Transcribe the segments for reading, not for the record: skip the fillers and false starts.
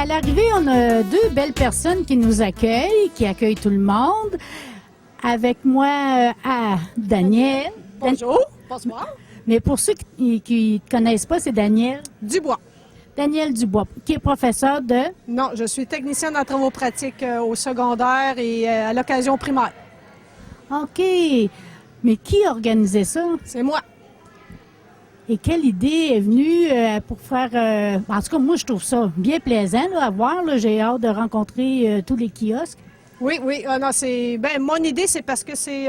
À l'arrivée, on a deux belles personnes qui nous accueillent, qui accueillent tout le monde. Avec moi, Daniel. Bonjour. Bonsoir. Mais pour ceux qui ne connaissent pas, c'est Daniel. Dubois. Daniel Dubois, qui est professeur de... Non, je suis technicienne en travaux pratiques au secondaire et à l'occasion primaire. OK. Mais qui a organisé ça? C'est moi. Et quelle idée est venue pour faire... En tout cas, moi, je trouve ça bien plaisant là, à voir. Là. J'ai hâte de rencontrer tous les kiosques. Oui. Non, mon idée, c'est parce que c'est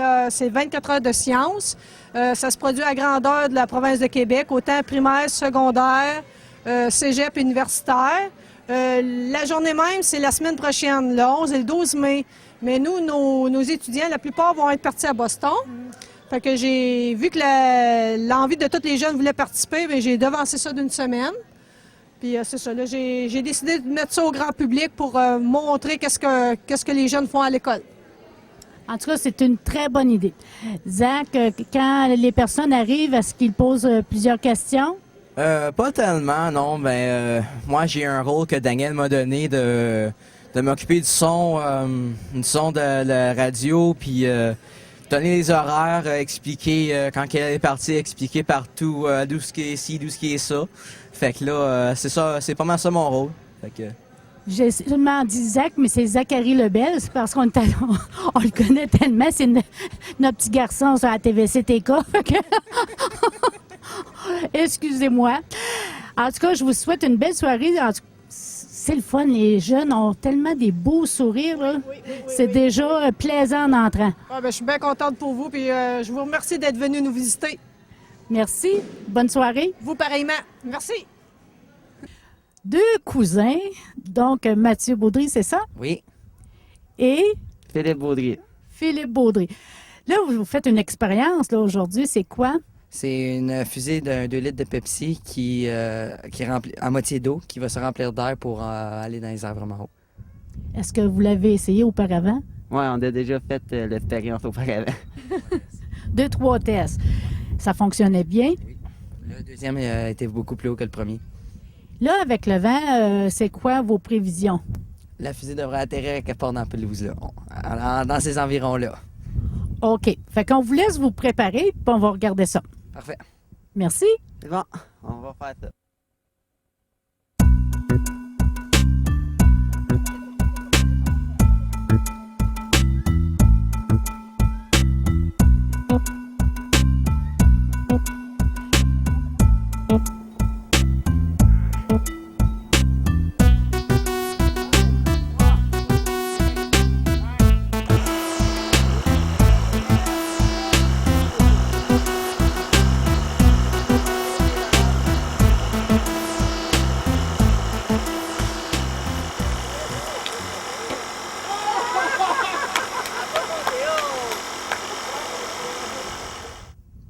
24 heures de sciences. Ça se produit à grandeur de la province de Québec, autant primaire, secondaire, cégep, universitaire. La journée même, c'est la semaine prochaine, le 11 et le 12 mai. Mais nous, nos étudiants, la plupart vont être partis à Boston. Fait que j'ai vu que l'envie de tous les jeunes voulait participer, mais j'ai devancé ça d'une semaine. Puis c'est ça, là, j'ai décidé de mettre ça au grand public pour montrer qu'est-ce que les jeunes font à l'école. En tout cas, c'est une très bonne idée. Zach, quand les personnes arrivent, est-ce qu'ils posent plusieurs questions? Pas tellement, non. Moi, j'ai un rôle que Daniel m'a donné de m'occuper du son de la radio, puis donner les horaires, expliquer quand elle est partie, expliquer partout d'où ce qui est ci, d'où ce qui est ça. Fait que là, c'est ça, c'est pas mal ça mon rôle. Fait que... J'ai seulement dit Zach, mais c'est Zachary Lebel, c'est parce qu'on on le connaît tellement, c'est notre petit garçon sur la TVC-TK. Excusez-moi. En tout cas, je vous souhaite une belle soirée. C'est le fun, les jeunes ont tellement des beaux sourires. Là. Oui. C'est déjà plaisant en entrant. Je suis bien contente pour vous, puis je vous remercie d'être venu nous visiter. Merci. Bonne soirée. Vous pareillement. Merci. Deux cousins, donc Mathieu Baudry, c'est ça? Oui. Et Philippe Baudry. Philippe Baudry. Là, vous faites une expérience là aujourd'hui. C'est quoi? C'est une fusée d'un 2 litres de Pepsi qui est remplie à moitié d'eau, qui va se remplir d'air pour aller dans les airs vraiment hauts. Est-ce que vous l'avez essayé auparavant? Oui, on a déjà fait l'expérience auparavant. 2-3 tests. Ça fonctionnait bien. Oui. Le deuxième était beaucoup plus haut que le premier. Là, avec le vent, c'est quoi vos prévisions? La fusée devrait atterrir quelque part dans la pelouse, là, dans ces environs-là. OK. Fait qu'on vous laisse vous préparer, puis on va regarder ça. Parfait. Merci. C'est bon, on va faire ça.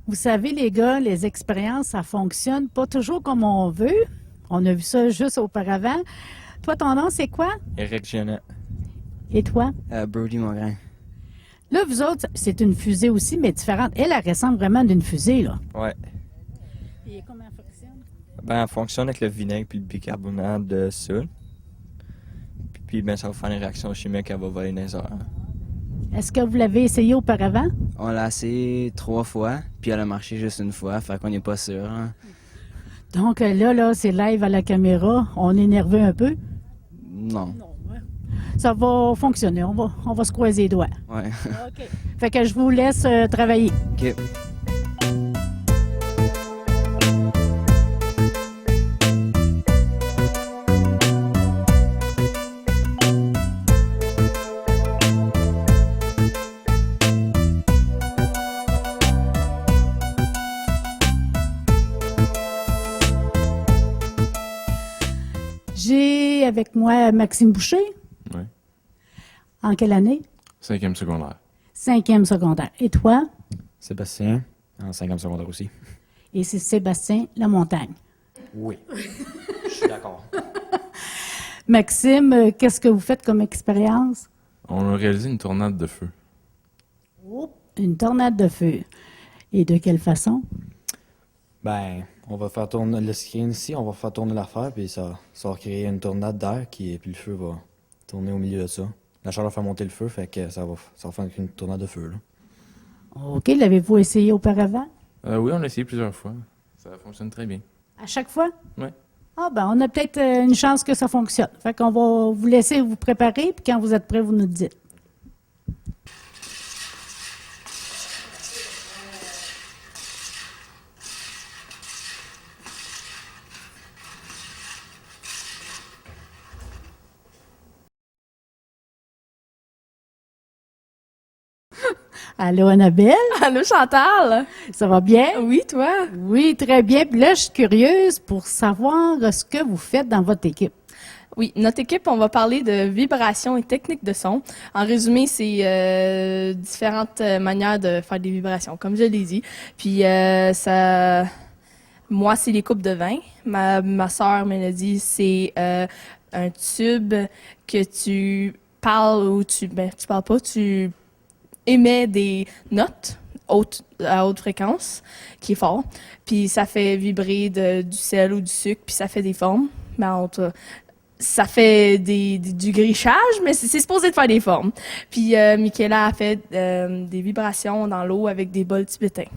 Vous savez, les gars, les expériences, ça fonctionne pas toujours comme on veut. On a vu ça juste auparavant. Toi, ton nom, c'est quoi? Éric Genet. Et toi? Brody Mongrain. Là, vous autres, c'est une fusée aussi, mais différente. Elle ressemble vraiment d'une fusée, là. Ouais. Et comment elle fonctionne? Elle fonctionne avec le vinaigre puis le bicarbonate de soude. Puis ça va faire une réaction chimique, elle va voler dans les airs. Est-ce que vous l'avez essayé auparavant? On l'a essayé 3 fois, puis elle a marché juste une fois, fait qu'on n'est pas sûr. Hein. Donc là, c'est live à la caméra. On est nerveux un peu. Non. Ça va fonctionner. On va se croiser les doigts. Ouais. OK. Fait que je vous laisse travailler. OK. J'ai avec moi Maxime Boucher. Oui. En quelle année? 5e secondaire. 5e secondaire. Et toi? Sébastien, en 5e secondaire aussi. Et c'est Sébastien Lamontagne. Oui, je suis d'accord. Maxime, qu'est-ce que vous faites comme expérience? On a réalisé une tornade de feu. Une tornade de feu. Et de quelle façon? Ben, On va faire tourner le screen ici, on va faire tourner l'affaire, puis ça va créer une tornade d'air, puis le feu va tourner au milieu de ça. La chaleur fait monter le feu, fait que ça va faire une tornade de feu, là. OK. L'avez-vous essayé auparavant? Oui, on l'a essayé plusieurs fois. Ça fonctionne très bien. À chaque fois? Oui. Ah, ben, on a peut-être une chance que ça fonctionne. Fait qu'on va vous laisser vous préparer, puis quand vous êtes prêts, vous nous dites. Allô, Annabelle? Allô, Chantal? Ça va bien? Oui, toi? Oui, très bien. Puis là, je suis curieuse pour savoir ce que vous faites dans votre équipe. Oui, notre équipe, on va parler de vibrations et techniques de son. En résumé, c'est différentes manières de faire des vibrations, comme je l'ai dit. Puis moi, c'est les coupes de vin. Ma sœur Mélodie, c'est un tube que tu parles ou tu parles pas, tu émets des notes à haute fréquence, qui est fort. Puis ça fait vibrer du sel ou du sucre, puis ça fait des formes. Ça fait du grichage, mais c'est supposé de faire des formes. Puis Michaela a fait des vibrations dans l'eau avec des bols tibétains.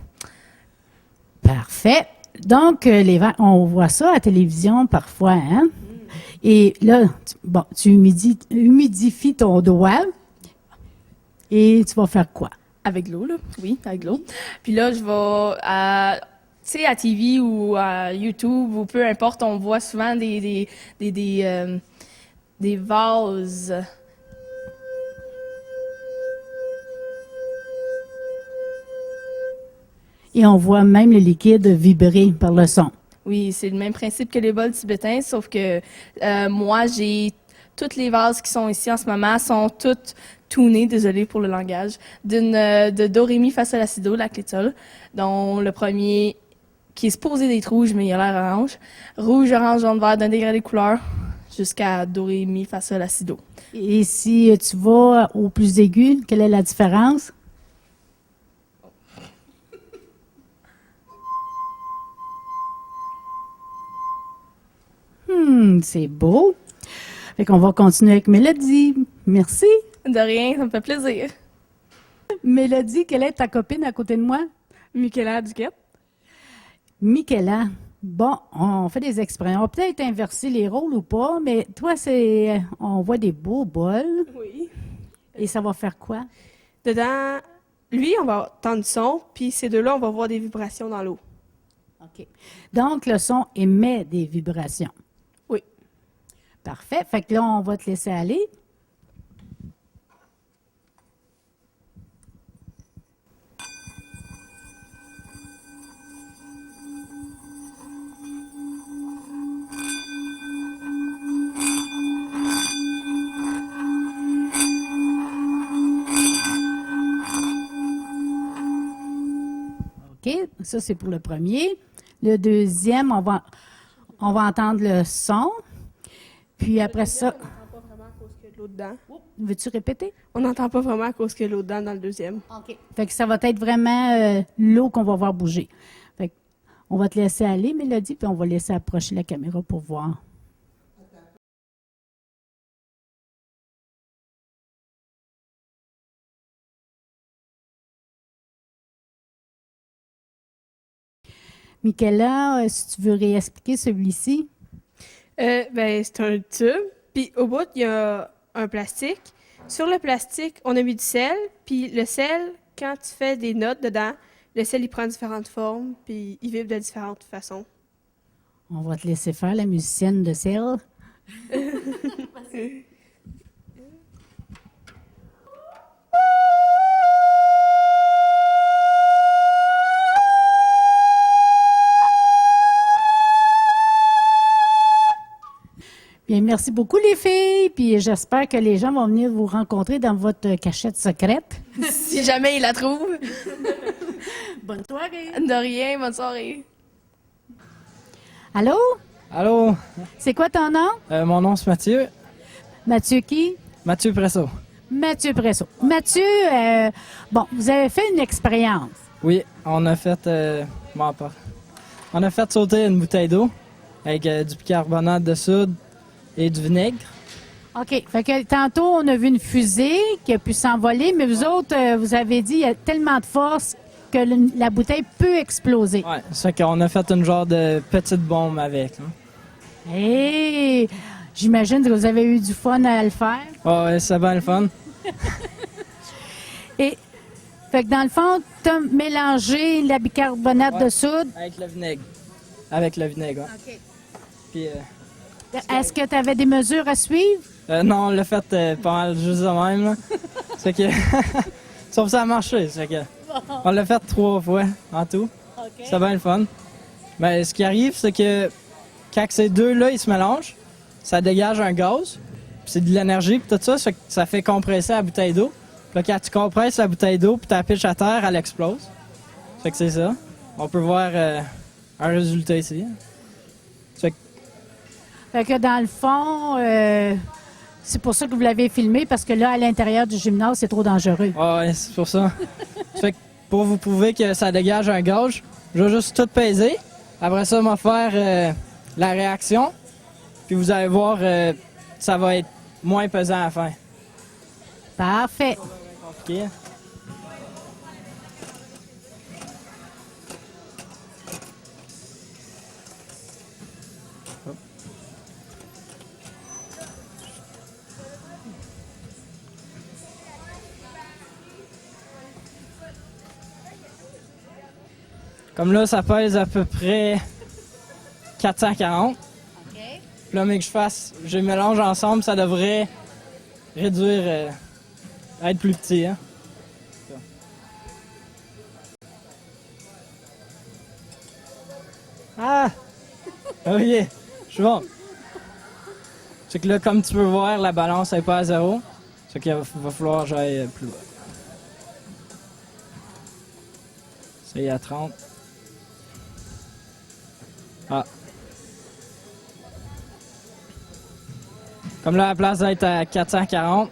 Parfait. Donc, on voit ça à la télévision parfois, hein? Et là, tu humidifies ton doigt et tu vas faire quoi? Avec l'eau, là. Oui, avec l'eau. Puis là, je vais tu sais, à TV ou à YouTube ou peu importe, on voit souvent des vases. Et on voit même le liquide vibrer par le son. Oui, c'est le même principe que les bols tibétains, sauf que moi, j'ai toutes les vases qui sont ici en ce moment sont toutes tunés, désolé pour le langage, de do, ré, mi, fa, sol, la, si, do, la clé de sol, dont le premier qui est supposé d'être rouge, mais il a l'air orange. Rouge, orange, jaune, vert, d'un degré des couleurs, jusqu'à do, ré, mi, fa, sol, la, si, do. Et si tu vas au plus aigu, quelle est la différence? C'est beau. Fait qu'on va continuer avec Mélodie. Merci. De rien, ça me fait plaisir. Mélodie, quelle est ta copine à côté de moi? Michaela Duquette. Michaela. Bon, on fait des expériences. On va peut-être inverser les rôles ou pas, mais toi, on voit des beaux bols. Oui. Et ça va faire quoi? Dedans, lui, on va entendre du son, puis ces deux-là, on va voir des vibrations dans l'eau. OK. Donc, le son émet des vibrations. Oui. Parfait. Fait que là, on va te laisser aller. OK, ça c'est pour le premier. Le deuxième, on va entendre le son. Puis après ça... On n'entend pas vraiment à cause qu'il y a de l'eau dedans. Veux-tu répéter? On n'entend pas vraiment à cause qu'il y a de l'eau dedans dans le deuxième. OK. Fait que ça va être vraiment l'eau qu'on va voir bouger. Fait que on va te laisser aller, Mélodie, puis on va laisser approcher la caméra pour voir. Michaela, si tu veux réexpliquer celui-ci. C'est un tube, puis au bout, il y a un plastique. Sur le plastique, on a mis du sel, puis le sel, quand tu fais des notes dedans, le sel, il prend différentes formes, puis il vibre de différentes façons. On va te laisser faire, la musicienne de sel. Bien, merci beaucoup les filles, puis j'espère que les gens vont venir vous rencontrer dans votre cachette secrète. Si jamais ils la trouvent. Bonne soirée. De rien, bonne soirée. Allô? Allô? C'est quoi ton nom? Mon nom, c'est Mathieu. Mathieu qui? Mathieu Presso. Mathieu Presso. Mathieu, vous avez fait une expérience. Oui, on a fait... On a fait sauter une bouteille d'eau avec du bicarbonate de soude et du vinaigre. OK. Fait que tantôt, on a vu une fusée qui a pu s'envoler, mais vous autres, vous avez dit qu'il y a tellement de force que la bouteille peut exploser. Ouais, c'est qu'on a fait une genre de petite bombe avec. Hein. Hey! J'imagine que vous avez eu du fun à le faire. Ouais, c'est bien le fun. Et, fait que dans le fond, tu as mélangé la bicarbonate de soude. Avec le vinaigre. Avec le vinaigre, ouais. OK. Puis, est-ce que tu avais des mesures à suivre? non, on l'a fait pas mal juste de même. Là. C'est que. Sauf ça a marché. C'est que. On l'a fait 3 fois en tout. Okay. C'est bien le fun. Mais ce qui arrive, c'est que quand ces deux-là, ils se mélangent, ça dégage un gaz. Puis c'est de l'énergie, puis tout ça, ça fait compresser la bouteille d'eau. Puis là, quand tu compresses la bouteille d'eau, puis tu la pitches à terre, elle explose. Fait que c'est ça. On peut voir un résultat ici. Fait que dans le fond, c'est pour ça que vous l'avez filmé, parce que là, à l'intérieur du gymnase, c'est trop dangereux. Ouais, c'est pour ça. Fait que pour vous prouver que ça dégage un gaz, je vais juste tout peser. Après ça, on va faire la réaction. Puis vous allez voir, ça va être moins pesant à la fin. Parfait. OK. Comme là, ça pèse à peu près 440. OK. Puis là, mais que je mélange ensemble, ça devrait réduire, être plus petit. Hein? Ah! OK, je suis bon. C'est que là, comme tu peux voir, la balance n'est pas à 0. C'est qu'il va falloir que j'aille plus bas. C'est à 30. Ah. Comme là, à la place d'être à 440,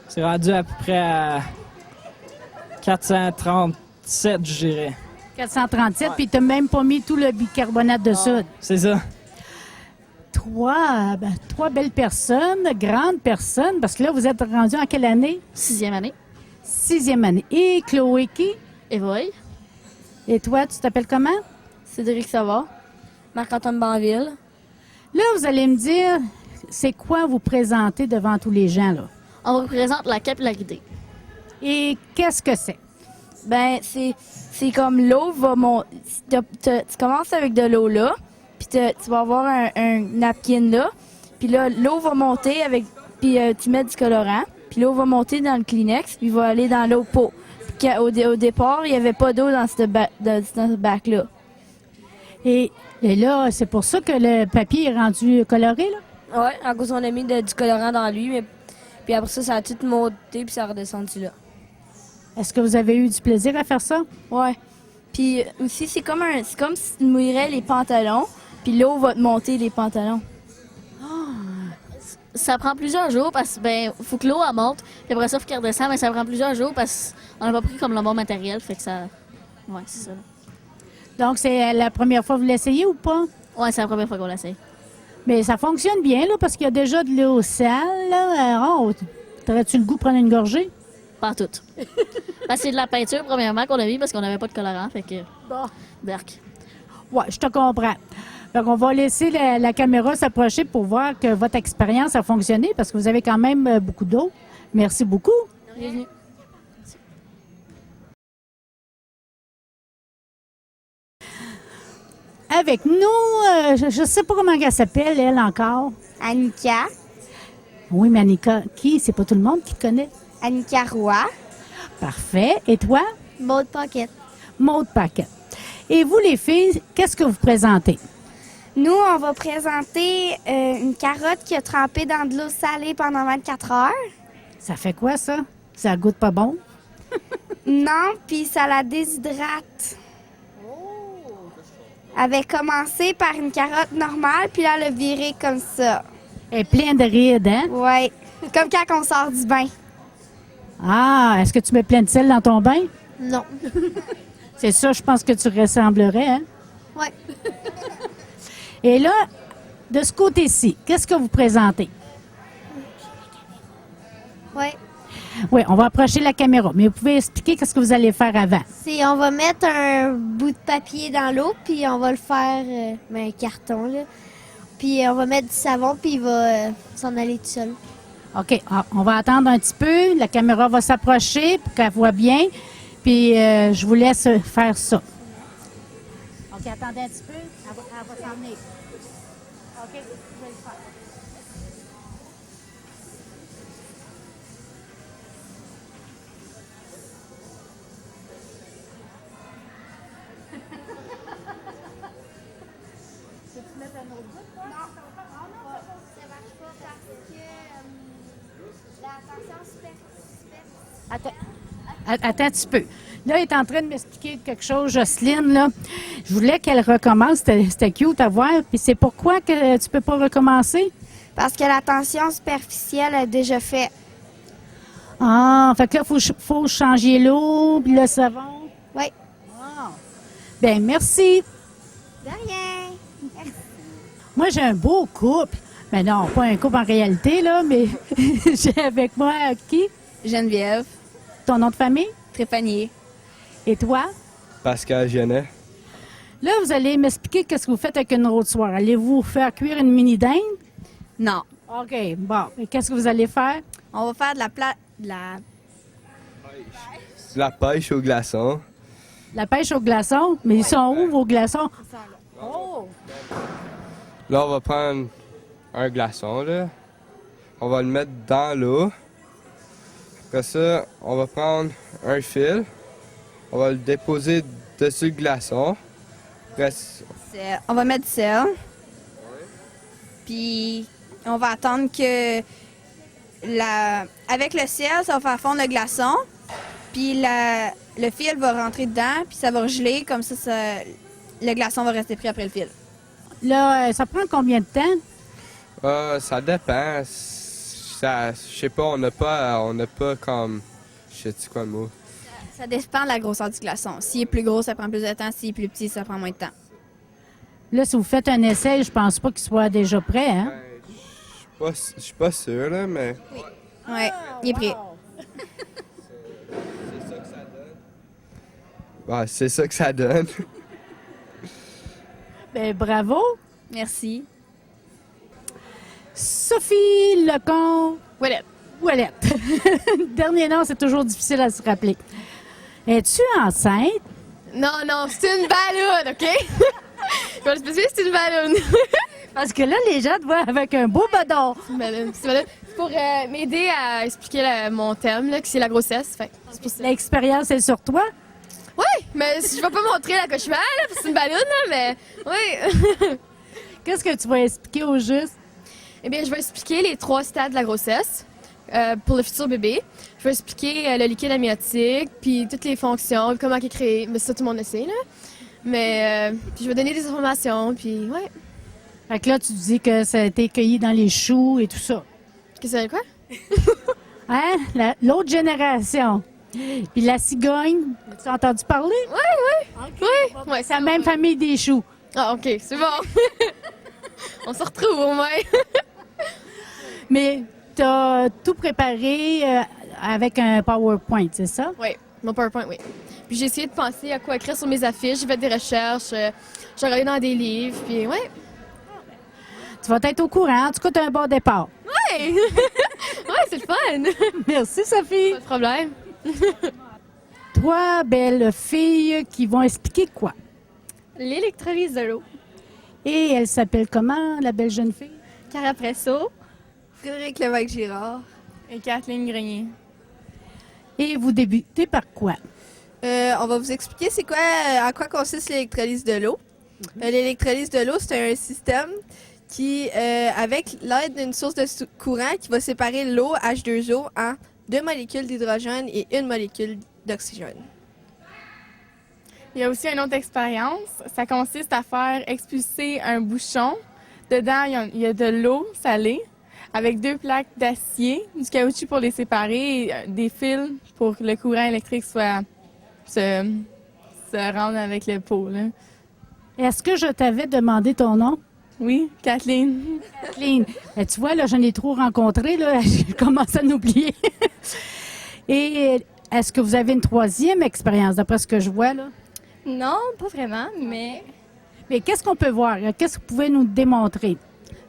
c'est rendu à peu près à 437, je dirais. 437, puis tu n'as même pas mis tout le bicarbonate de soude. C'est ça. Trois belles personnes, grandes personnes, parce que là, vous êtes rendus en quelle année? 6e année. 6e année. Et Chloé qui? Évoï. Et toi, tu t'appelles comment? Cédric Savard. Marc-Antoine Banville. Là, vous allez me dire, c'est quoi vous présenter devant tous les gens, là? On représente la capillarité. Et qu'est-ce que c'est? Ben, c'est comme l'eau va monter. Tu commences avec de l'eau là, puis tu vas avoir un napkin là, puis là, l'eau va monter avec. Puis tu mets du colorant, puis l'eau va monter dans le Kleenex, puis va aller dans l'eau pot. Puis au départ, il n'y avait pas d'eau dans ce bac-là. Et là, c'est pour ça que le papier est rendu coloré, là? Ouais, à cause on a mis du colorant dans lui, mais puis après ça, ça a tout monté, puis ça a redescendu là. Est-ce que vous avez eu du plaisir à faire ça? Ouais. Puis aussi, c'est comme si tu mouillerais les pantalons, puis l'eau va te monter les pantalons. Ça prend plusieurs jours parce que faut que l'eau elle monte, puis après ça, il faut qu'elle redescende, mais ça prend plusieurs jours parce qu'on n'a pas pris comme le bon matériel, fait que ça. Ouais, c'est ça. Donc, c'est la première fois que vous l'essayez ou pas? Ouais, c'est la première fois qu'on l'essaye. Mais ça fonctionne bien, là, parce qu'il y a déjà de l'eau sale, là. Oh, t'aurais-tu le goût de prendre une gorgée? Pas toutes. C'est de la peinture, premièrement, qu'on a mis parce qu'on n'avait pas de colorant, fait que. Bon. Berk. Ouais, je te comprends. Donc, on va laisser la caméra s'approcher pour voir que votre expérience a fonctionné, parce que vous avez quand même beaucoup d'eau. Merci beaucoup. Bienvenue. Avec nous, je ne sais pas comment elle s'appelle, elle, encore. Annika. Oui, mais Annika, qui? C'est pas tout le monde qui te connaît. Annika Roy. Parfait. Et toi? Maude Paquette. Maude Paquette. Et vous, les filles, qu'est-ce que vous présentez? Nous, on va présenter une carotte qui a trempé dans de l'eau salée pendant 24 heures. Ça fait quoi, ça? Ça goûte pas bon? Non, puis ça la déshydrate. Elle avait commencé par une carotte normale, puis là, elle a viré comme ça. Elle est pleine de rides, hein? Oui, comme quand on sort du bain. Ah, est-ce que tu mets plein de sel dans ton bain? Non. C'est ça, je pense que tu ressemblerais, hein? Oui. Et là, de ce côté-ci, qu'est-ce que vous présentez? Oui. Oui, on va approcher la caméra, mais vous pouvez expliquer qu'est-ce que vous allez faire avant. On va mettre un bout de papier dans l'eau, puis on va le faire, un carton, là. Puis on va mettre du savon, puis il va s'en aller tout seul. OK, on va attendre un petit peu. La caméra va s'approcher pour qu'elle voit bien. Puis je vous laisse faire ça. OK, attendez un petit peu. Elle va s'en venir. OK, je vais le faire. Peux-tu mettre un autre bout, toi? Non, ça marche pas parce que la tension super. Attends un petit peu. Là, elle est en train de m'expliquer quelque chose, Jocelyne, là. Je voulais qu'elle recommence. C'était cute à voir. Puis c'est pourquoi que tu peux pas recommencer? Parce que la tension superficielle est déjà faite. Ah, fait que là, faut changer l'eau puis le savon. Oui. Ah. Bien, merci. De rien. Merci. Moi, j'ai un beau couple. Mais non, pas un couple en réalité, là, mais j'ai avec moi qui? Geneviève. Ton nom de famille? Trépanier. Et toi? Pascal Genet. Là, vous allez m'expliquer qu'est-ce que vous faites avec une rôtissoire. Allez-vous faire cuire une mini dinde? Non. OK, bon. Et qu'est-ce que vous allez faire? On va faire de La pêche au glaçon. La pêche au glaçon? Mais ils sont où, vos glaçons? Oh! Là, on va prendre un glaçon, là. On va le mettre dans l'eau. Après ça, on va prendre un fil. On va le déposer dessus le glaçon. Après, On va mettre du sel. Puis on va attendre que avec le sel, ça va faire fondre le glaçon. Puis le fil va rentrer dedans, puis ça va geler. Comme ça, le glaçon va rester pris après le fil. Là, ça prend combien de temps? ça dépend. Je sais pas, on n'a pas comme... Je sais quoi le mot. Ça dépend de la grosseur du glaçon. S'il est plus gros, ça prend plus de temps. S'il est plus petit, ça prend moins de temps. Là, si vous faites un essai, je pense pas qu'il soit déjà prêt, hein? Je suis pas sûr, là, mais... Oui, il est prêt. Ouais, c'est ça que ça donne. Ben, bravo. Merci. Sophie Lecomte. Ouellette. Ouellette. Dernier nom, c'est toujours difficile à se rappeler. Es-tu enceinte? Non, c'est une balloune, OK? Je vais le spécifier, c'est une balloune. Parce que là, les gens te voient avec un beau badon. C'est une balloune. C'est pour m'aider à expliquer mon thème, là, que c'est la grossesse. Fait, L'expérience est sur toi? Oui, mais je vais pas montrer l'accouchement, là, parce que c'est une balloune, là, mais oui. Qu'est-ce que tu vas expliquer au juste? Eh bien, je vais expliquer les 3 stades de la grossesse pour le futur bébé. Je vais expliquer le liquide amniotique, puis toutes les fonctions, comment il est créé. Mais ça, tout le monde le sait, là. Mais puis je vais donner des informations, puis ouais. Fait que là, tu dis que ça a été cueilli dans les choux et tout ça. Qu'est-ce que c'est quoi? Hein? L'autre génération. Puis la cigogne, tu as entendu parler? Oui. Okay. Oui. C'est la même famille des choux. Ah, OK, c'est bon. On se retrouve au moins. Mais tu as tout préparé avec un PowerPoint, c'est ça? Oui, mon PowerPoint, oui. Puis j'ai essayé de penser à quoi écrire sur mes affiches. J'ai fait des recherches, j'ai regardé dans des livres, puis ouais. Tu vas être au courant. En tout cas, tu as un bon départ. Oui! Oui, c'est le fun! Merci, Sophie. Pas de problème. 3 belles filles qui vont expliquer quoi? L'électrolyse de l'eau. Et elle s'appelle comment, la belle jeune fille? Cara Presso. Frédéric Lévesque-Girard. Et Kathleen Grenier. Et vous débutez par quoi? On va vous expliquer c'est quoi, en quoi consiste l'électrolyse de l'eau. L'électrolyse de l'eau, c'est un système qui, avec l'aide d'une source de courant, qui va séparer l'eau H2O en 2 molécules d'hydrogène et 1 molécule d'oxygène. Il y a aussi une autre expérience. Ça consiste à faire expulser un bouchon. Dedans, il y a de l'eau salée avec 2 plaques d'acier, du caoutchouc pour les séparer et des fils pour que le courant électrique se rende avec le pot. Là. Est-ce que je t'avais demandé ton nom? Oui, Kathleen. Kathleen. Tu vois, là, j'en ai trop rencontré, là. Je commence à l'oublier. Et est-ce que vous avez une troisième expérience, d'après ce que je vois, là? Non, pas vraiment, mais... Mais qu'est-ce qu'on peut voir? Qu'est-ce que vous pouvez nous démontrer?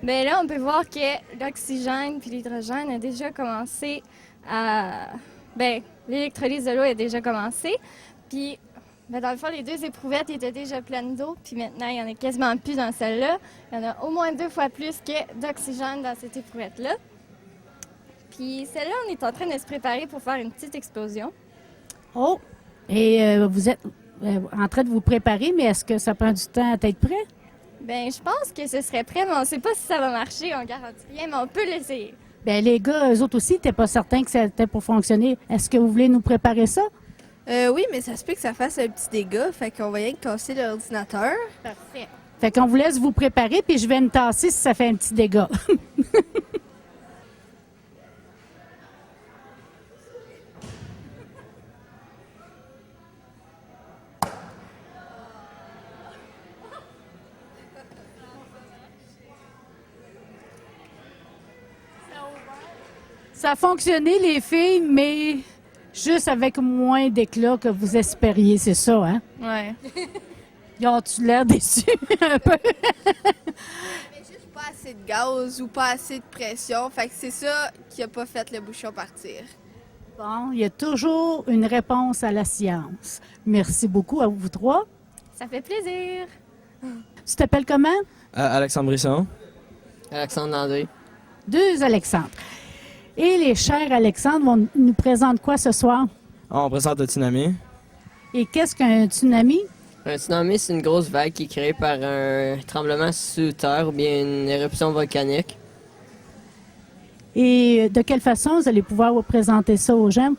Bien là, on peut voir que l'oxygène puis l'hydrogène a déjà commencé à... Bien, l'électrolyse de l'eau a déjà commencé. Puis, ben, dans le fond, les 2 éprouvettes étaient déjà pleines d'eau. Puis maintenant, il y en a quasiment plus dans celle-là. Il y en a au moins 2 fois plus que d'oxygène dans cette éprouvette-là. Puis celle-là, on est en train de se préparer pour faire une petite explosion. Oh! Et vous êtes en train de vous préparer, mais est-ce que ça prend du temps à être prêt? Bien, je pense que ce serait prêt, mais on ne sait pas si ça va marcher. On garantit rien, mais on peut l'essayer. Bien, les gars, eux autres aussi, n'étaient pas certains que c'était pour fonctionner. Est-ce que vous voulez nous préparer ça? Oui, mais ça se peut que ça fasse un petit dégât, fait qu'on va rien que casser l'ordinateur. Parfait. Fait qu'on vous laisse vous préparer, puis je vais me tasser si ça fait un petit dégât. Ça a fonctionné, les filles, mais juste avec moins d'éclat que vous espériez, c'est ça, hein? Ouais. Ils ont-tu l'air déçus un peu? Mais juste pas assez de gaz ou pas assez de pression, fait que c'est ça qui a pas fait le bouchon partir. Bon, il y a toujours une réponse à la science. Merci beaucoup à vous 3. Ça fait plaisir. Tu t'appelles comment? Alexandre Brisson. Alexandre Landry. 2 Alexandre. Et les chers Alexandre vont nous présenter quoi ce soir? On présente le tsunami. Et qu'est-ce qu'un tsunami? Un tsunami, c'est une grosse vague qui est créée par un tremblement sous terre ou bien une éruption volcanique. Et de quelle façon vous allez pouvoir vous présenter ça aux gens?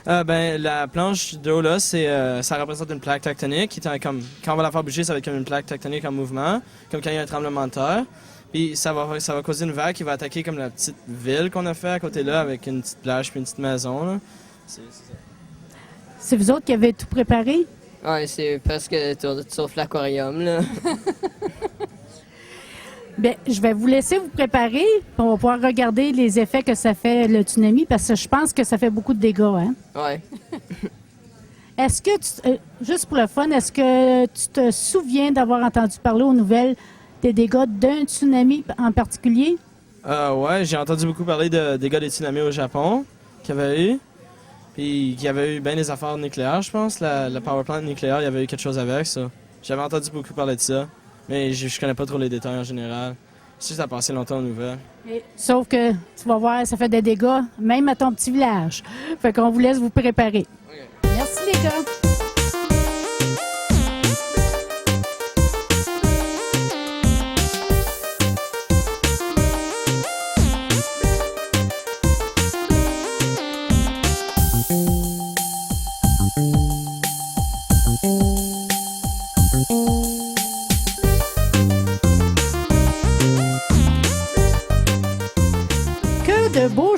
La planche d'eau, là, ça représente une plaque tectonique. Quand on va la faire bouger, ça va être comme une plaque tectonique en mouvement, comme quand il y a un tremblement de terre. Puis ça va causer une vague qui va attaquer comme la petite ville qu'on a fait à côté là, avec une petite plage puis une petite maison. Là. C'est vous autres qui avez tout préparé? Oui, c'est presque tout sauf l'aquarium, là. Bien, je vais vous laisser vous préparer, puis on va pouvoir regarder les effets que ça fait le tsunami, parce que je pense que ça fait beaucoup de dégâts, hein? Oui. Est-ce que, juste pour le fun, est-ce que tu te souviens d'avoir entendu parler aux nouvelles des dégâts d'un tsunami en particulier? Ouais, j'ai entendu beaucoup parler de dégâts des tsunamis au Japon qu'il y avait eu. Puis qu'il y avait eu bien des affaires nucléaires, je pense. La power plant nucléaire, il y avait eu quelque chose avec ça. J'avais entendu beaucoup parler de ça, mais je connais pas trop les détails en général. Je sais que ça a passé longtemps aux nouvelles. Sauf que, tu vas voir, ça fait des dégâts, même à ton petit village. Fait qu'on vous laisse vous préparer. Okay. Merci les gars.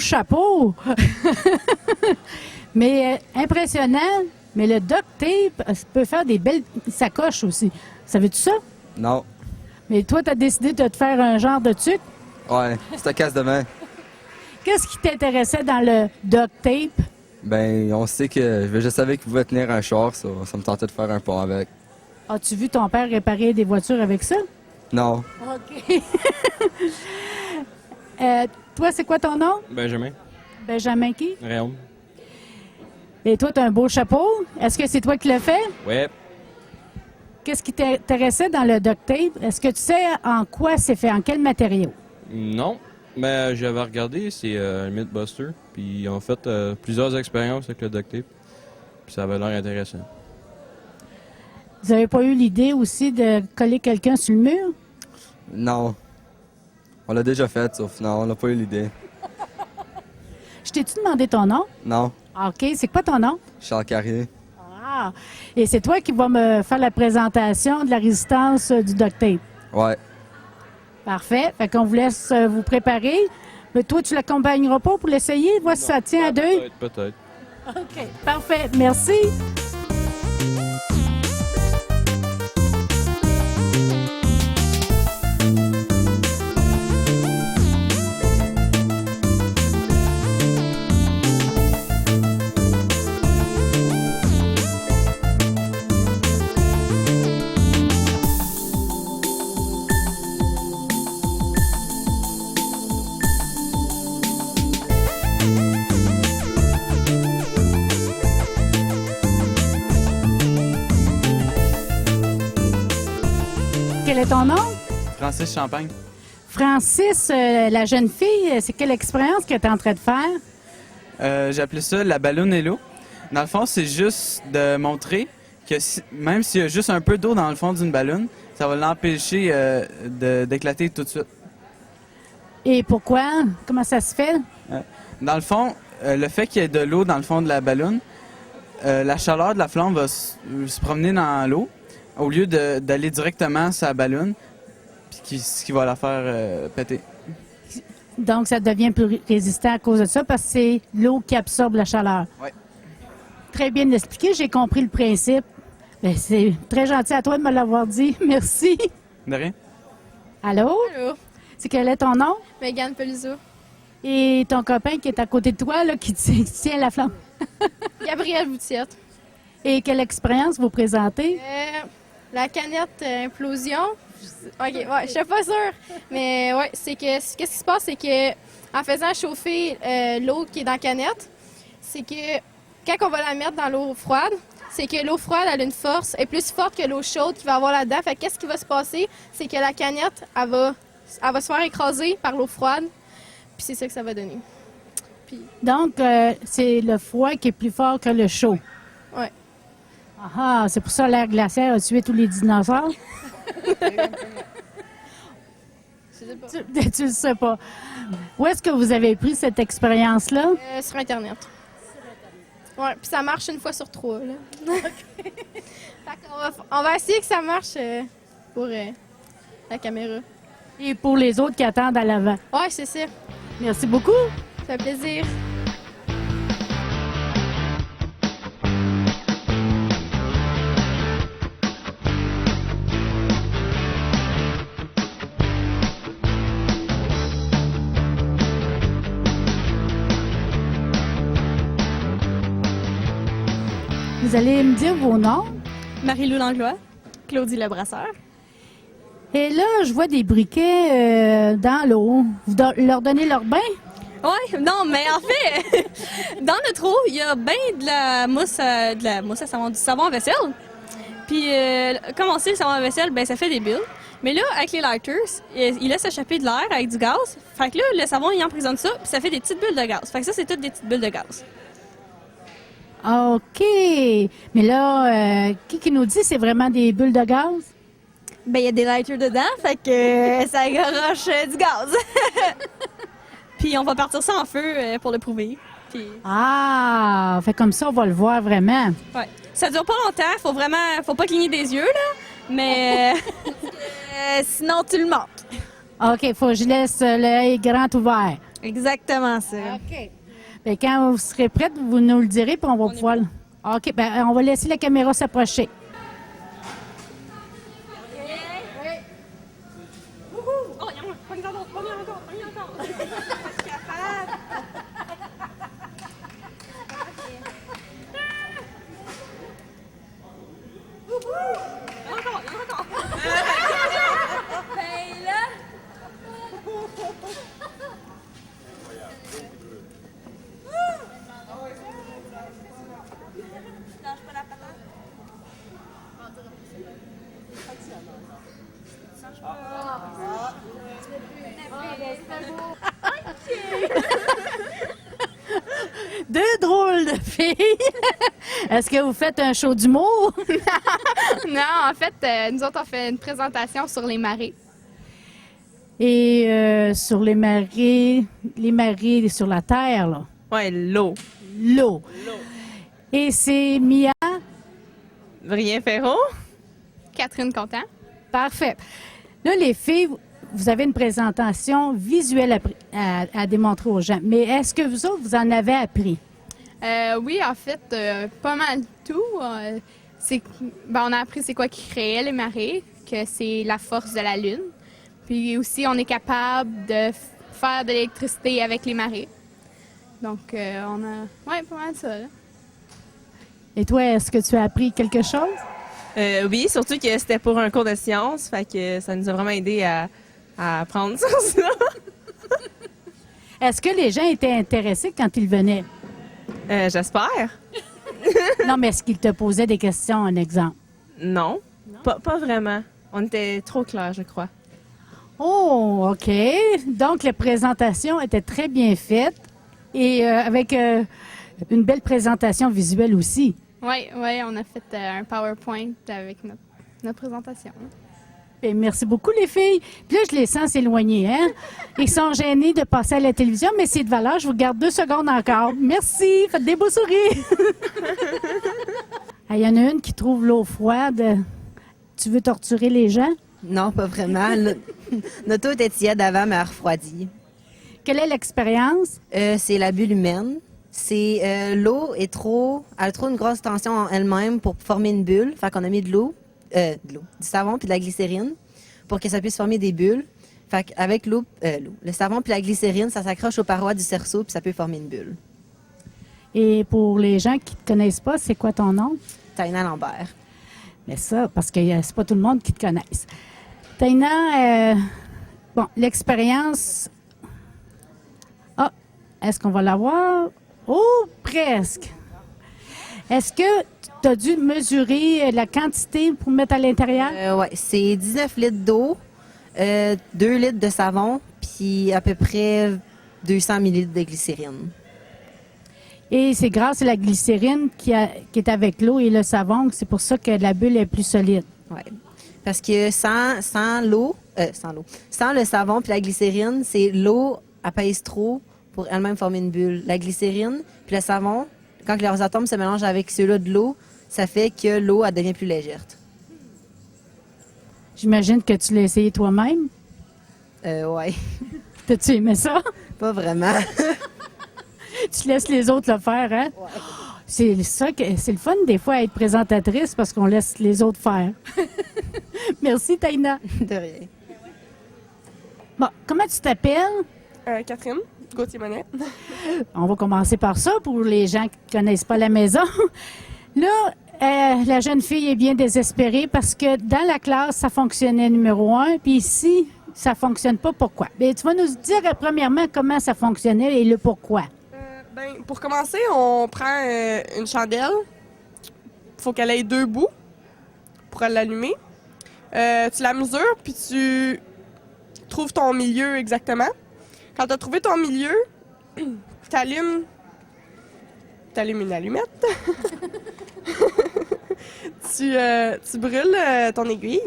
Chapeau! Mais impressionnant, mais le duct tape peut faire des belles sacoches aussi. Savais-tu ça? Non. Mais toi, tu as décidé de te faire un genre de tuque? Ouais, c'est un casse de main. Qu'est-ce qui t'intéressait dans le duct tape? Ben, on sait que je savais qu'il pouvait tenir un char, ça me tentait de faire un pont avec. As-tu vu ton père réparer des voitures avec ça? Non. OK. Toi, c'est quoi ton nom? Benjamin. Benjamin qui? Réaume. Et toi, tu as un beau chapeau. Est-ce que c'est toi qui l'as fait? Ouais. Qu'est-ce qui t'intéressait dans le duct tape? Est-ce que tu sais en quoi c'est fait? En quel matériau? Non, mais j'avais regardé, c'est un Mythbuster. Puis ils ont fait plusieurs expériences avec le duct tape. Puis ça avait l'air intéressant. Vous n'avez pas eu l'idée aussi de coller quelqu'un sur le mur? Non. On l'a déjà fait, sauf non, on n'a pas eu l'idée. Je t'ai-tu demandé ton nom? Non. OK. C'est quoi ton nom? Charles Carrier. Ah! Et c'est toi qui vas me faire la présentation de la résistance du duct tape? Ouais. Parfait. Fait qu'on vous laisse vous préparer. Mais toi, tu l'accompagneras pas pour l'essayer? Voir si ça tient à deux? Peut-être. OK. Parfait. Merci. quel est ton nom? Francis Champagne. Francis, la jeune fille, c'est quelle expérience que tu es en train de faire? J'ai appelé ça la ballonne et l'eau. Dans le fond, c'est juste de montrer que même s'il y a juste un peu d'eau dans le fond d'une ballonne, ça va l'empêcher d'éclater tout de suite. Et pourquoi? Comment ça se fait? Dans le fond, le fait qu'il y ait de l'eau dans le fond de la ballonne, la chaleur de la flamme va se promener dans l'eau au lieu d'aller directement sur la ballonne, ce qui va la faire péter. Donc, ça devient plus résistant à cause de ça parce que c'est l'eau qui absorbe la chaleur. Oui. Très bien expliqué, j'ai compris le principe. Ben, c'est très gentil à toi de me l'avoir dit. Merci. De rien. Allô? Allô. C'est quel est ton nom? Mégane Peluso. Et ton copain qui est à côté de toi, là, qui tient la flamme? Gabriel Boutiette. Et quelle expérience vous présentez? La canette implosion. OK, ouais, je suis pas sûre. Mais ouais, c'est que qu'est-ce qui se passe, c'est que en faisant chauffer l'eau qui est dans la canette, c'est que quand on va la mettre dans l'eau froide, c'est que l'eau froide, elle a une force, est plus forte que l'eau chaude qu'il va avoir là-dedans. Fait qu'est-ce qui va se passer? C'est que la canette, elle va se faire écraser par l'eau froide, puis c'est ça que ça va donner. Puis... Donc, c'est le froid qui est plus fort que le chaud. Ouais. Ah, c'est pour ça que l'air glaciaire a tué tous les dinosaures? Tu le sais pas. Où est-ce que vous avez pris cette expérience-là? Sur Internet. Ouais, puis ça marche une fois sur 3. Là. On va essayer que ça marche pour la caméra. Et pour les autres qui attendent à l'avant. Ouais, c'est ça. Merci beaucoup. Ça fait plaisir. Vous allez me dire vos noms? Marie-Lou Langlois, Claudie Lebrasseur. Et là, je vois des briquets dans l'eau. Vous leur donnez leur bain? Oui, non, mais en fait, dans notre eau, il y a bien de la mousse à savon, du savon à vaisselle. Puis, comme on sait, le savon à vaisselle, ben ça fait des bulles. Mais là, avec les lighters, il laisse échapper de l'air avec du gaz. Fait que là, le savon, il emprisonne ça, puis ça fait des petites bulles de gaz. Fait que ça, c'est toutes des petites bulles de gaz. OK. Mais là, qui nous dit c'est vraiment des bulles de gaz? Ben, il y a des lighters dedans, fait que ça garoche du gaz. Puis on va partir ça en feu pour le prouver. Puis... Ah, fait comme ça, on va le voir vraiment. Ouais. Ça dure pas longtemps, faut pas cligner des yeux, là. Mais sinon, tu le manques. OK, faut que je laisse l'œil grand ouvert. Exactement ça. OK. Bien, quand vous serez prête, vous nous le direz, puis on va pouvoir... OK, bien, on va laisser la caméra s'approcher. Deux drôles de filles. Est-ce que vous faites un show d'humour? Non, en fait, nous autres, on fait une présentation sur les marées. Et sur les marées sur la terre, là. Ouais, l'eau. L'eau. Et c'est Mia? Vrien Ferron. Catherine Contant. Parfait. Là, les filles, vous avez une présentation visuelle à démontrer aux gens. Mais est-ce que vous autres, vous en avez appris? Oui, en fait, pas mal tout. On a appris c'est quoi qui créait les marées, que c'est la force de la Lune. Puis aussi, on est capable de faire de l'électricité avec les marées. Donc, on a... Ouais, pas mal ça, là. Et toi, est-ce que tu as appris quelque chose? Oui, surtout que c'était pour un cours de sciences, fait que ça nous a vraiment aidé à apprendre sur ça. Est-ce que les gens étaient intéressés quand ils venaient? J'espère. Non, mais est-ce qu'ils te posaient des questions, un exemple? Non, pas vraiment. On était trop clairs, je crois. Oh, OK. Donc, la présentation était très bien faite et avec une belle présentation visuelle aussi. Oui, on a fait un PowerPoint avec notre présentation. Bien, merci beaucoup, les filles. Puis là, je les sens s'éloigner, hein? Ils sont gênés de passer à la télévision, mais c'est de valeur. Je vous garde 2 secondes encore. Merci. Faites des beaux sourires. Il y en a une qui trouve l'eau froide. Tu veux torturer les gens? Non, pas vraiment. Notre eau était tiède avant, mais elle a refroidi. Quelle est l'expérience? C'est la bulle humaine. C'est l'eau elle a trop une grosse tension en elle-même pour former une bulle. Fait qu'on a mis du savon puis de la glycérine pour que ça puisse former des bulles. Fait qu'avec le savon puis la glycérine, ça s'accroche aux parois du cerceau puis ça peut former une bulle. Et pour les gens qui ne te connaissent pas, c'est quoi ton nom? Taina Lambert. Mais ça, parce que c'est pas tout le monde qui te connaisse. Taina, l'expérience... Ah, est-ce qu'on va l'avoir? Oh, presque. Est-ce que tu as dû mesurer la quantité pour mettre à l'intérieur? Oui, c'est 19 litres d'eau, 2 litres de savon, puis à peu près 200 millilitres de glycérine. Et c'est grâce à la glycérine qui est avec l'eau et le savon, c'est pour ça que la bulle est plus solide. Oui. Parce que sans le savon puis la glycérine, c'est l'eau pèse trop pour elle-même former une bulle. La glycérine puis le savon, quand leurs atomes se mélangent avec ceux-là de l'eau, ça fait que l'eau, elle devient plus légère. J'imagine que tu l'as essayé toi-même? Oui. T'as-tu aimé ça? Pas vraiment. Tu laisses les autres le faire, hein? Ouais. C'est ça que c'est le fun des fois être présentatrice parce qu'on laisse les autres faire. Merci, Taina. De rien. Bon, comment tu t'appelles? Catherine Gauthier-Monet. On va commencer par ça pour les gens qui ne connaissent pas la maison. Là, la jeune fille est bien désespérée parce que dans la classe, ça fonctionnait numéro 1, puis ici, ça ne fonctionne pas. Pourquoi? Bien, tu vas nous dire premièrement comment ça fonctionnait et le pourquoi. Pour commencer, on prend une chandelle. Il faut qu'elle ait 2 bouts pour l'allumer. Tu la mesures, puis tu trouves ton milieu exactement. Quand tu as trouvé ton milieu, tu allumes une allumette. tu brûles ton aiguille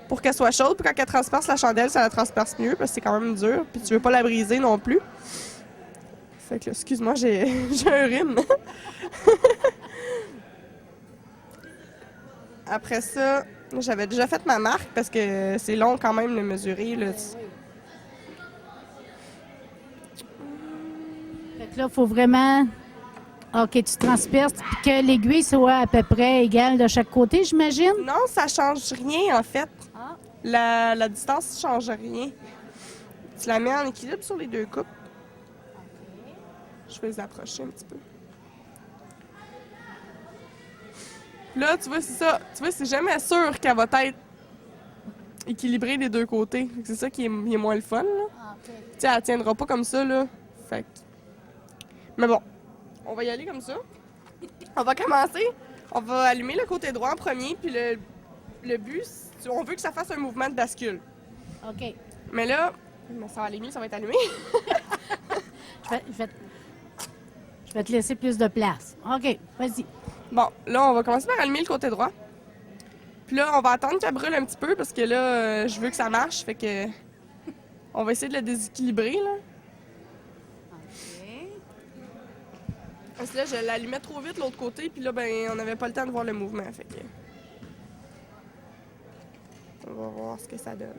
pour qu'elle soit chaude, puis quand elle transperce la chandelle, ça la transperce mieux, parce que c'est quand même dur, puis tu veux pas la briser non plus. Fait que là, excuse-moi, j'ai un rhume. Après ça, j'avais déjà fait ma marque parce que c'est long quand même de mesurer. Là. Fait que là, il faut vraiment... OK, tu transperces, puis que l'aiguille soit à peu près égale de chaque côté, j'imagine? Non, ça change rien, en fait. Ah. La distance ne change rien. Tu la mets en équilibre sur les 2 coupes. Je vais les approcher un petit peu. Là, tu vois, c'est ça. Tu vois, c'est jamais sûr qu'elle va être équilibrée des 2 côtés. C'est ça qui est moins le fun, là. Ah, okay. Tu sais, elle tiendra pas comme ça, là. Fait que... Mais bon, on va y aller comme ça. On va commencer. On va allumer le côté droit en premier, puis le but, on veut que ça fasse un mouvement de bascule. OK. Mais là, ça va aller mieux, ça va être allumé. Je vais te laisser plus de place. OK, vas-y. Bon, là, on va commencer par allumer le côté droit. Puis là, on va attendre qu'elle brûle un petit peu parce que là, je veux que ça marche. Fait que on va essayer de la déséquilibrer, là. OK. Parce que là, je l'allumais trop vite de l'autre côté. Puis là, ben, on n'avait pas le temps de voir le mouvement. Fait que... On va voir ce que ça donne.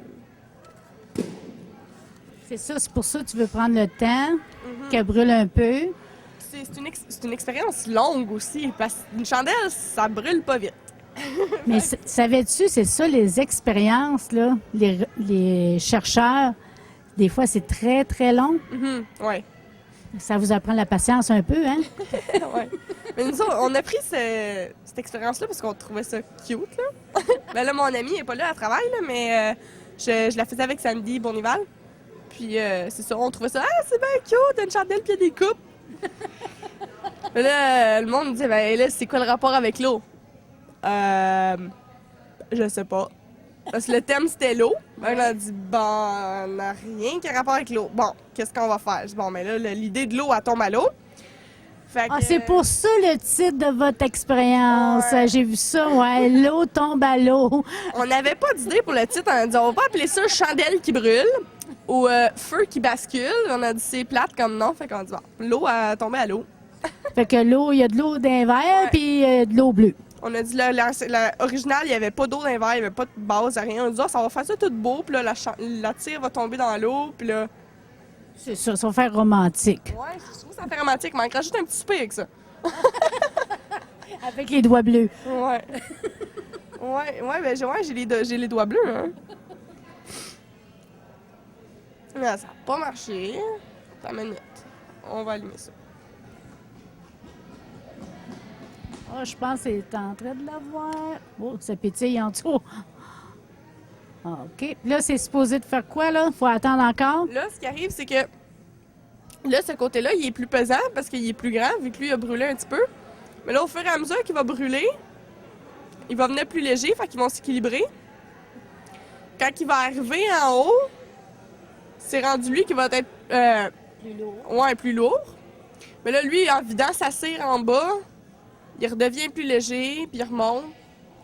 C'est ça, c'est pour ça que tu veux prendre le temps, qu'elle brûle un peu. C'est une expérience longue aussi, parce qu'une chandelle, ça brûle pas vite. Mais savais-tu, c'est ça, les expériences, là, les chercheurs, des fois, c'est très, très long. Oui. Ça vous apprend la patience un peu, hein? Oui. Mais nous, on a pris cette expérience-là parce qu'on trouvait ça cute, là. Ben là, mon amie n'est pas là, elle travaille, là, mais je la faisais avec Sandy Bournival. Puis c'est ça, on trouvait ça, c'est bien cute, une chandelle puis il y a des coupes. Là, le monde me dit, ben là, c'est quoi le rapport avec l'eau? Je sais pas. Parce que le thème, c'était l'eau. Ben, on a dit, bon, on n'a rien qui a rapport avec l'eau. Bon, qu'est-ce qu'on va faire? Je dis, bon, mais là, l'idée de l'eau, elle tombe à l'eau. Fait que, c'est pour ça le titre de votre expérience. Ouais. J'ai vu ça, ouais. L'eau tombe à l'eau. On n'avait pas d'idée pour le titre. On a dit, on va pas appeler ça chandelle qui brûle ou feu qui bascule. On a dit, c'est plate comme nom. Fait qu'on a dit, bon, l'eau a tombé à l'eau. Fait que l'eau, il y a de l'eau d'un verre, puis de l'eau bleue. On a dit, l'original, il n'y avait pas d'eau dans les verres, il n'y avait pas de base, rien. On a dit, ça va faire ça tout beau, puis là, la tire va tomber dans l'eau, puis là... C'est ça, ça va faire romantique. Ouais, je trouve ça fait romantique. Il manquerait juste un petit souper avec ça. Avec les doigts bleus. Ouais. J'ai les doigts bleus, hein. Mais ça n'a pas marché. Attends une minute. On va allumer ça. Oh, je pense qu'elle est en train de l'avoir. Oh, ça pétille en dessous. OK. Là, c'est supposé de faire quoi, là? Faut attendre encore? Là, ce qui arrive, c'est que là, ce côté-là, il est plus pesant parce qu'il est plus grand, vu que lui, il a brûlé un petit peu. Mais là, au fur et à mesure qu'il va brûler, il va venir plus léger, fait qu'ils vont s'équilibrer. Quand il va arriver en haut, c'est rendu lui qui va être... plus lourd. Ouais, plus lourd. Mais là, lui, en vidant sa cire en bas, il redevient plus léger, puis il remonte.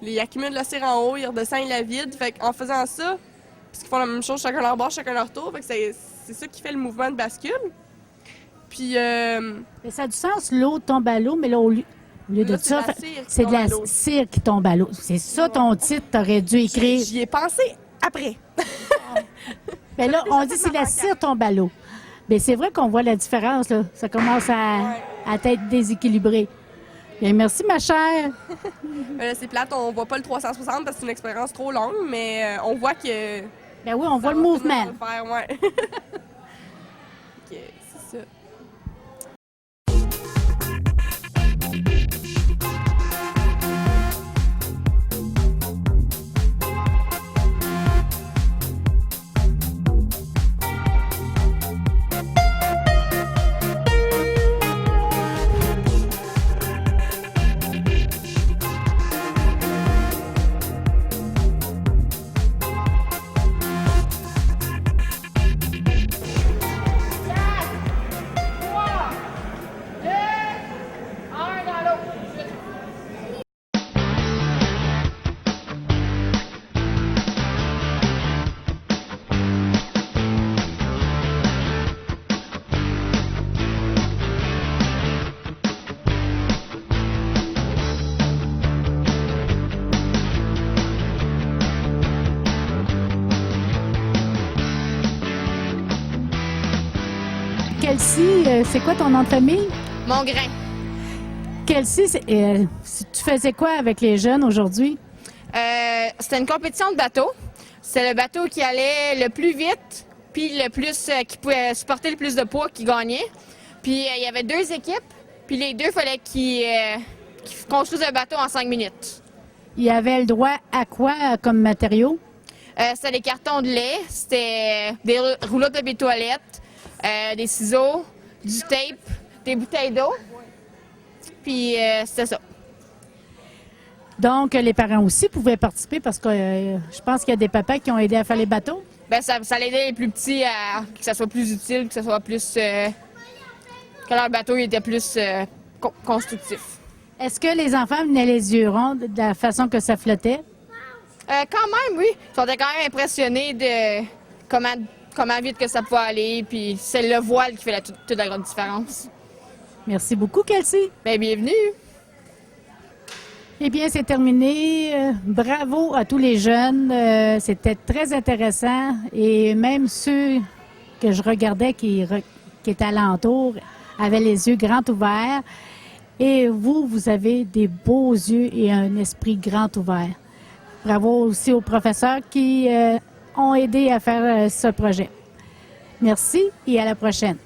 Il accumule la cire en haut, il redescend, il la vide. Fait qu'en faisant ça, parce qu'ils font la même chose chacun leur bord, chacun leur tour, fait que c'est ça qui fait le mouvement de bascule. Puis... Mais ça a du sens, l'eau tombe à l'eau, mais là, au lieu de ça, c'est de la cire qui tombe à l'eau. C'est ça ton titre, t'aurais dû écrire. J'y ai pensé après. Mais là, on dit c'est la cire tombe à l'eau. Mais c'est vrai qu'on voit la différence, là. Ça commence à être déséquilibré. Bien, merci, ma chère. C'est plate, on voit pas le 360 parce que c'est une expérience trop longue, mais on voit que... Ben oui, on voit le mouvement. Ouais. OK, c'est ça. Kelsey, c'est quoi ton nom de famille? Mongrain. Kelsey, tu faisais quoi avec les jeunes aujourd'hui? C'était une compétition de bateau. C'était le bateau qui allait le plus vite, puis le plus qui pouvait supporter le plus de poids qui gagnait. Puis il y avait 2 équipes, puis les 2, il fallait qu'ils construisent un bateau en 5 minutes. Il y avait le droit à quoi comme matériaux? C'était des cartons de lait, c'était des rouleaux de papier toilette, des ciseaux, du tape, des bouteilles d'eau. Puis c'était ça. Donc, les parents aussi pouvaient participer parce que je pense qu'il y a des papas qui ont aidé à faire les bateaux. Bien, ça l'aidait les plus petits à que ça soit plus utile, que ça soit plus... que leur bateau était plus constructif. Est-ce que les enfants venaient les yeux ronds de la façon que ça flottait? Quand même, oui. Ils sont quand même impressionnés de comment vite que ça peut aller. Puis c'est le voile qui fait toute la grande différence. Merci beaucoup, Kelsey. Bien, bienvenue. Eh bien, c'est terminé. Bravo à tous les jeunes. C'était très intéressant. Et même ceux que je regardais qui étaient alentour avaient les yeux grands ouverts. Et vous avez des beaux yeux et un esprit grand ouvert. Bravo aussi aux professeurs qui ont aidé à faire ce projet. Merci et à la prochaine.